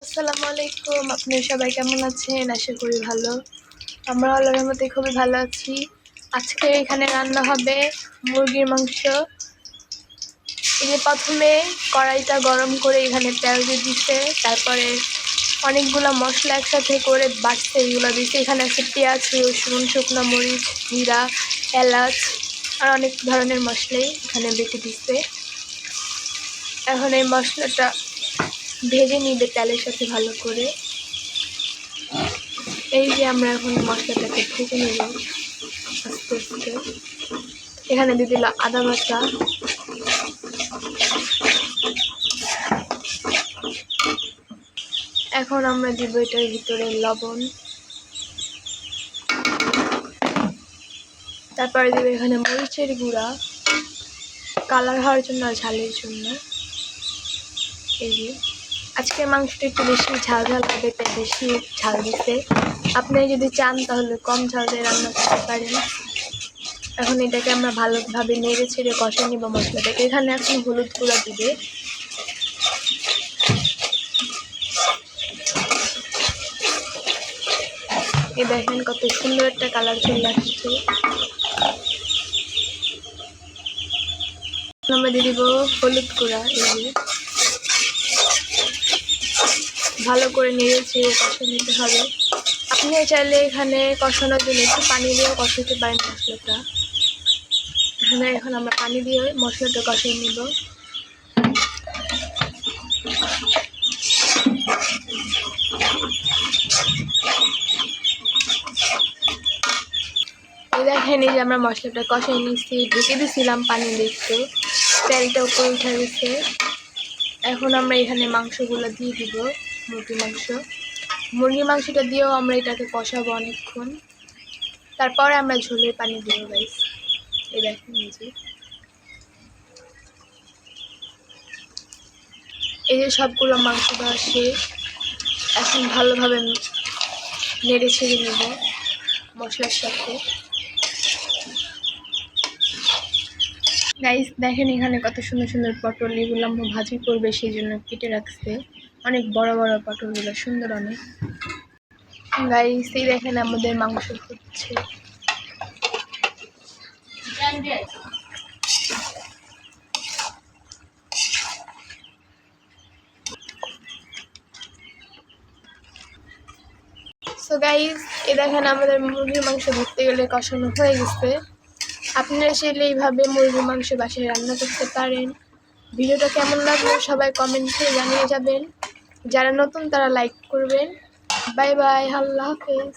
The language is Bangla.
আসসালামু আলাইকুম। আপনারা সবাই কেমন আছেন? আশা করি ভালো। আমরা আল্লাহর রহমতে খুবই ভালো আছি। আজকে এখানে রান্না হবে মুরগির মাংস। এই যে প্রথমে কড়াইটা গরম করে এখানে তেল দিয়ে দিচ্ছে, তারপরে অনেকগুলো মশলা একসাথে করে বাটছে, এগুলো দিচ্ছে। এখানে আছে পেঁয়াজ, রসুন, শুকনো মরিচ, জিরা, এলাচ আর অনেক ধরনের মশলাই এখানে বেটে দিচ্ছে। এখন এই মশলাটা ভেজে নিবে তেলের সাথে ভালো করে। এই যে আমরা এখন মশলাটাকে ভেজে নেব আস্তে আস্তে। এখানে দিয়ে দিল আদা বাটা, এখন আমরা দিব এটার ভিতরে লবণ, তারপরে দিব এখানে মরিচের গুঁড়া কালার হওয়ার জন্য আর ঝালের জন্য। এই যে আজকের মাংসটা একটু বেশি ঝাল ঝাল হবে, তাই বেশি ঝাল দিতে। আপনি যদি চান তাহলে কম ঝাল দিয়ে রান্না করতে পারেন। এখন এটাকে আমরা ভালোভাবে নেড়ে ছেড়ে কষে নিব মশলাটাকে। এখানে এখন হলুদ গুঁড়া দিবে। এই দেখেন কত সুন্দর একটা কালার চলে আসছে। আমরা দিয়ে দিব হলুদ গুঁড়া। এই যে ভালো করে নেড়ে ছেড়ে কষে নিতে হবে। আপনি চাইলে এখানে কষানোর জন্য একটু পানি দিয়েও কষাতে পারেন মশলাটা। এখন আমরা পানি দিয়ে মশলাটা কষিয়ে নিব। এই দেখেন, এই যে আমরা মশলাটা কষিয়ে নিচ্ছি, ঢেকে দিয়েছিলাম পানি দিয়ে, একটু তেলটা উপরে উঠে গেছে। এখন আমরা এখানে মাংসগুলো দিয়ে দিব, মুরগির মাংসটা দিয়েও আমরা এটাকে কষাবো অনেকক্ষণ। তারপরে আমরা ঝোলের পানি দিব গাইস। এই দেখেন, এই যে সবগুলো মাংস দেওয়া শেষ। এখন ভালোভাবে নেড়ে ছেড়ে নেব মশলার সাথে। গাইস দেখেন, এখানে কত সুন্দর সুন্দর পটল, এগুলো আমরা ভাজি করবে সেই জন্য কেটে রাখছে। অনেক বড় বড় পটলগুলো, সুন্দর অনেক। গাইস এই দেখেন আমাদের মাংস হচ্ছে। সো গাইস এই দেখেন আমাদের মুরগির মাংস ধরতে গেলে কষানো হয়ে গেছে। আপনারা চাইলে এইভাবে মুরগির মাংস বাসায় রান্না করতে পারেন। ভিডিওটা কেমন লাগলো সবাই কমেন্টে জানিয়ে যাবেন। যারা নতুন তারা লাইক করবেন। বাই বাই, আল্লাহ হাফেজ।